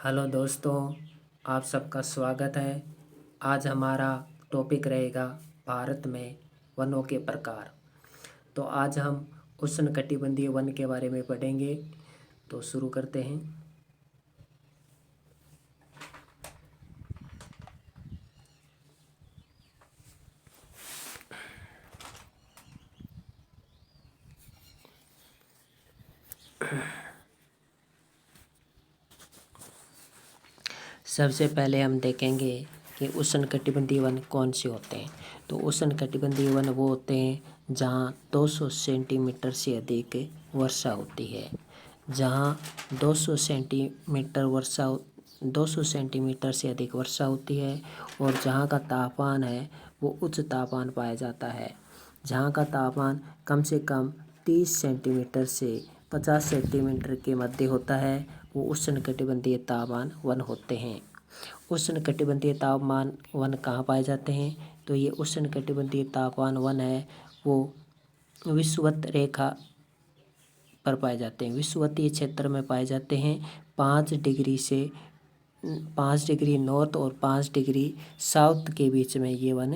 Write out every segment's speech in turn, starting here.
Hello दोस्तों, आप सबका स्वागत है। आज हमारा टॉपिक रहेगा भारत में वनों के प्रकार। तो आज हम उष्णकटिबंधीय वन के बारे में पढ़ेंगे। तो शुरू करते हैं। सबसे पहले हम देखेंगे कि उष्णकटिबंधीय वन कौन से होते हैं। तो उष्णकटिबंधीय वन वो होते हैं जहाँ 200 सेंटीमीटर से अधिक वर्षा होती है। जहाँ 200 सेंटीमीटर से अधिक वर्षा होती है और जहाँ का तापमान है वो उच्च तापमान पाया जाता है। जहाँ का तापमान कम से कम 30 सेंटीमीटर से 50 सेंटीमीटर के मध्य होता है वो उष्णकटिबंधीय तापमान वन होते हैं। उष्णकटिबंधीय तापमान वन कहाँ पाए जाते हैं? तो ये उष्णकटिबंधीय तापमान वन है वो विषुवत रेखा पर पाए जाते हैं। विषुवतीय क्षेत्र में पाए जाते हैं। 5 डिग्री नॉर्थ और 5 डिग्री साउथ के बीच में ये वन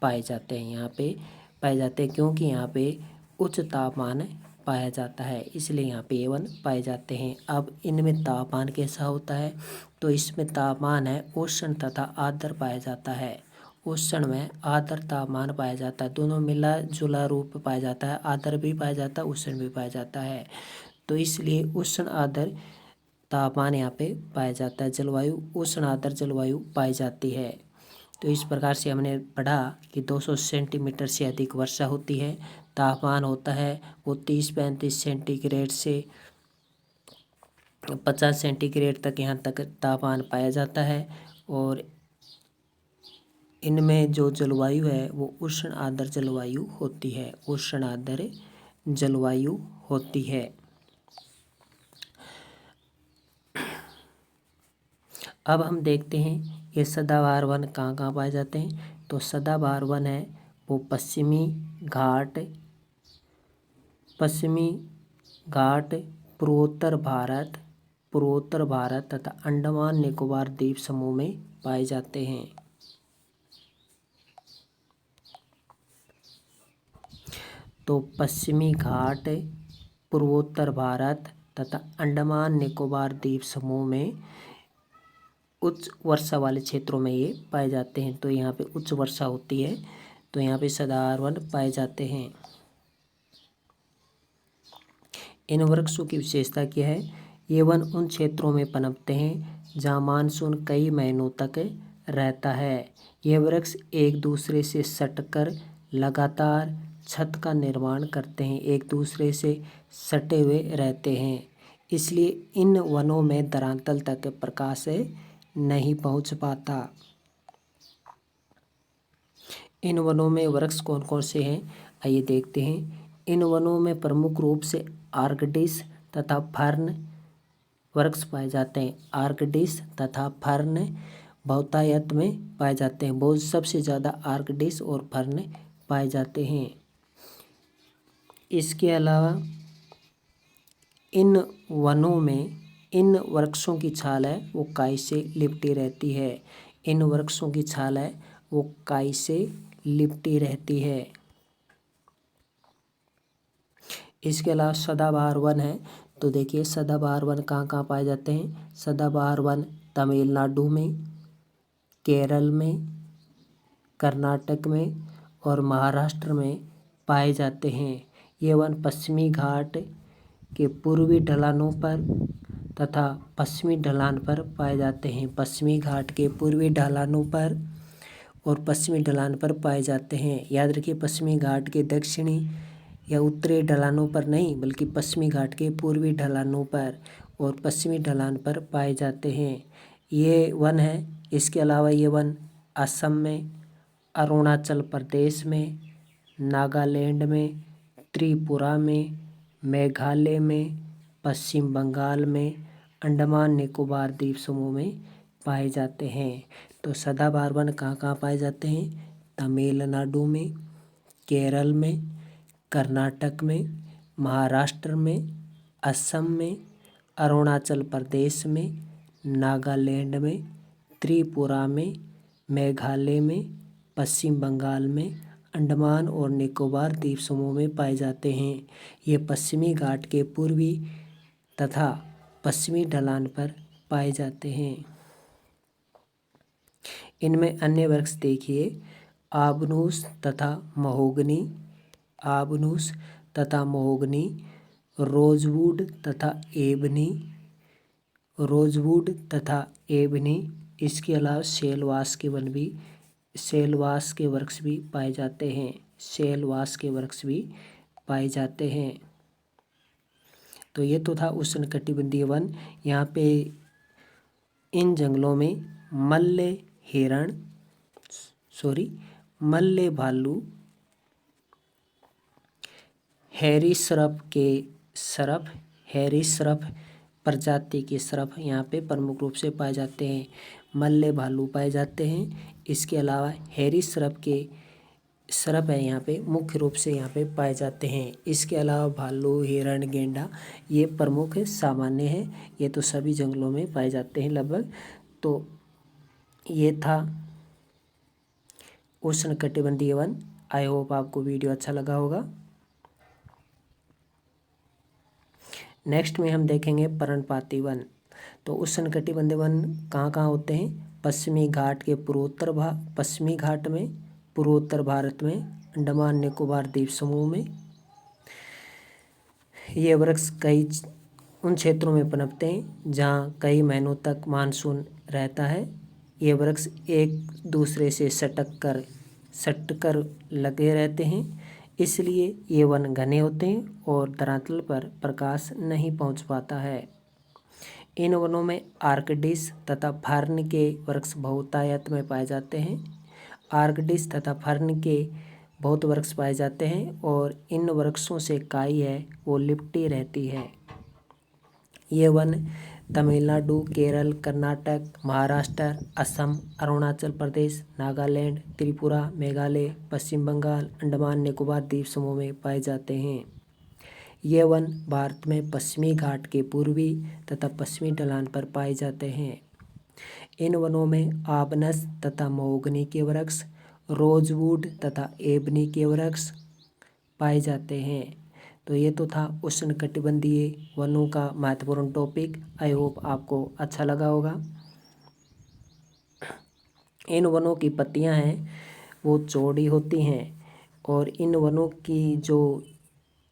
पाए जाते हैं। यहाँ पे पाए जाते हैं क्योंकि यहाँ पे उच्च तापमान पाया जाता है, इसलिए यहाँ पे ये वन पाए जाते हैं। अब इनमें तापमान कैसा होता है? तो इसमें तापमान है उष्ण तथा आर्द्र पाया जाता है। उष्ण में आर्द्र तापमान पाया जाता है, दोनों मिला जुला रूप पाया जाता है। आर्द्र भी पाया जाता है, उष्ण भी पाया जाता है। तो इसलिए उष्ण आर्द्र तापमान यहाँ पे पाया जाता है। जलवायु उष्ण आर्द्र जलवायु पाई जाती है। तो इस प्रकार से हमने पढ़ा कि 200 सेंटीमीटर से अधिक वर्षा होती है। तापमान होता है वो 30-35 सेंटीग्रेड से 50 सेंटीग्रेड तक यहाँ तक तापमान पाया जाता है। और इनमें जो जलवायु है वो उष्ण आर्द्र जलवायु होती है। उष्ण आर्द्र जलवायु होती है। अब हम देखते हैं ये सदाबहार वन कहाँ कहाँ पाए जाते हैं। तो सदाबहार वन है वो पश्चिमी घाट पूर्वोत्तर भारत तथा अंडमान निकोबार द्वीप समूह में पाए जाते हैं। तो पश्चिमी घाट पूर्वोत्तर भारत तथा अंडमान निकोबार द्वीप समूह में उच्च वर्षा वाले क्षेत्रों में ये पाए जाते हैं। तो यहाँ पे उच्च वर्षा होती है, तो यहाँ पे सदाबहार वन पाए जाते हैं। इन वृक्षों की विशेषता क्या है? ये वन उन क्षेत्रों में पनपते हैं जहाँ मानसून कई महीनों तक रहता है। ये वृक्ष एक दूसरे से सटकर लगातार छत का निर्माण करते हैं, एक दूसरे से सटे हुए रहते हैं। इसलिए इन वनों में धरातल तक प्रकाश नहीं पहुंच पाता। इन वनों में वृक्ष कौन कौन से हैं, आइए देखते हैं। इन वनों में प्रमुख रूप से आर्कडिस तथा फर्न वृक्ष पाए जाते हैं। आर्कडिस तथा फर्न बहुतायत में पाए जाते हैं। बहुत सबसे ज़्यादा आर्कडिस और फर्न पाए जाते हैं। इसके अलावा इन वनों में इन वृक्षों की छाल है वो काई से लिपटी रहती है। इन वृक्षों की छाल है वो काई से लिपटी रहती है। इसके अलावा सदाबहार वन है। तो देखिए सदाबहार वन कहाँ कहाँ पाए जाते हैं। सदाबहार वन तमिलनाडु में, केरल में, कर्नाटक में और महाराष्ट्र में पाए जाते हैं। ये वन पश्चिमी घाट के पूर्वी ढलानों पर तथा पश्चिमी ढलान पर पाए जाते हैं। पश्चिमी घाट के पूर्वी ढलानों पर और पश्चिमी ढलान पर पाए जाते हैं। याद रखिए पश्चिमी घाट के दक्षिणी या उत्तरी ढलानों पर नहीं, बल्कि पश्चिमी घाट के पूर्वी ढलानों पर और पश्चिमी ढलान पर पाए जाते हैं। ये वन है। इसके अलावा ये वन असम में, अरुणाचल प्रदेश में, नागालैंड में, त्रिपुरा में, मेघालय में, पश्चिम बंगाल में, अंडमान निकोबार द्वीप समूह में पाए जाते हैं। तो सदाबहार वन कहाँ कहाँ पाए जाते हैं? तमिलनाडु में, केरल में, कर्नाटक में, महाराष्ट्र में, असम में, अरुणाचल प्रदेश में, नागालैंड में, त्रिपुरा में, मेघालय में, पश्चिम बंगाल में, अंडमान और निकोबार द्वीप समूह में पाए जाते हैं। ये पश्चिमी घाट के पूर्वी तथा पश्चिमी ढलान पर पाए जाते हैं। इनमें अन्य वृक्ष देखिए, आबनूस तथा महोगनी, आबनूस तथा महोगनी, रोजवुड तथा एबनी, रोजवुड तथा एबनी। इसके अलावा सेलवास के वन भी, सेलवास के वृक्ष भी पाए जाते हैं, सेलवास के वृक्ष भी पाए जाते हैं। तो ये तो था उष्णकटिबंधीय वन। यहाँ पे इन जंगलों में मल्ले हिरण, मल्ले भालू, हैरी सरफ प्रजाति के सरफ यहाँ पे प्रमुख रूप से पाए जाते हैं। मल्ले भालू पाए जाते हैं। इसके अलावा हैरी सरफ है यहाँ पे मुख्य रूप से यहाँ पे पाए जाते हैं। इसके अलावा भालू, हिरण, गेंडा ये प्रमुख सामान्य है। ये तो सभी जंगलों में पाए जाते हैं लगभग। तो ये था उष्णकटिबंधीय वन। आई होप आपको वीडियो अच्छा लगा होगा। नेक्स्ट में हम देखेंगे पर्णपाती वन। तो उष्णकटिबंधीय वन कहाँ कहाँ होते हैं? पश्चिमी घाट के पश्चिमी घाट में, पूर्वोत्तर भारत में, अंडमान निकोबार द्वीप समूह में। ये वृक्ष उन क्षेत्रों में पनपते हैं जहाँ कई महीनों तक मानसून रहता है। ये वृक्ष एक दूसरे से सट कर लगे रहते हैं, इसलिए ये वन घने होते हैं और धरातल पर प्रकाश नहीं पहुंच पाता है। इन वनों में आर्कडिस तथा फर्न के वृक्ष बहुतायत में पाए जाते हैं। आर्कडिस तथा फर्न के बहुत वृक्ष पाए जाते हैं और इन वृक्षों से काई है वो लिपटी रहती है। ये वन तमिलनाडु, केरल, कर्नाटक, महाराष्ट्र, असम, अरुणाचल प्रदेश, नागालैंड, त्रिपुरा, मेघालय, पश्चिम बंगाल, अंडमान निकोबार द्वीप समूह में पाए जाते हैं। ये वन भारत में पश्चिमी घाट के पूर्वी तथा पश्चिमी ढलान पर पाए जाते हैं। इन वनों में आबनस तथा महोगनी के वृक्ष, रोजवुड तथा एबनी के वृक्ष पाए जाते हैं। तो ये तो था उष्णकटिबंधीय वनों का महत्वपूर्ण टॉपिक। आई होप आपको अच्छा लगा होगा। इन वनों की पत्तियां हैं वो चौड़ी होती हैं और इन वनों की जो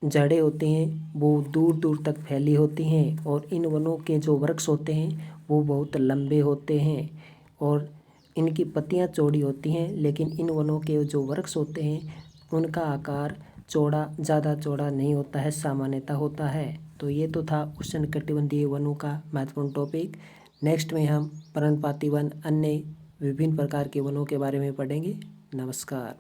जड़ें होती हैं वो दूर दूर तक फैली होती हैं और इन वनों के जो वृक्ष होते हैं वो बहुत लंबे होते हैं और इनकी पत्तियां चौड़ी होती हैं, लेकिन इन वनों के जो वृक्ष होते हैं उनका आकार ज़्यादा चौड़ा नहीं होता है, सामान्यतः होता है। तो ये तो था उष्णकटिबंधीय वनों का महत्वपूर्ण टॉपिक। नेक्स्ट में हम पर्णपाती वन, अन्य विभिन्न प्रकार के वनों के बारे में पढ़ेंगे। नमस्कार।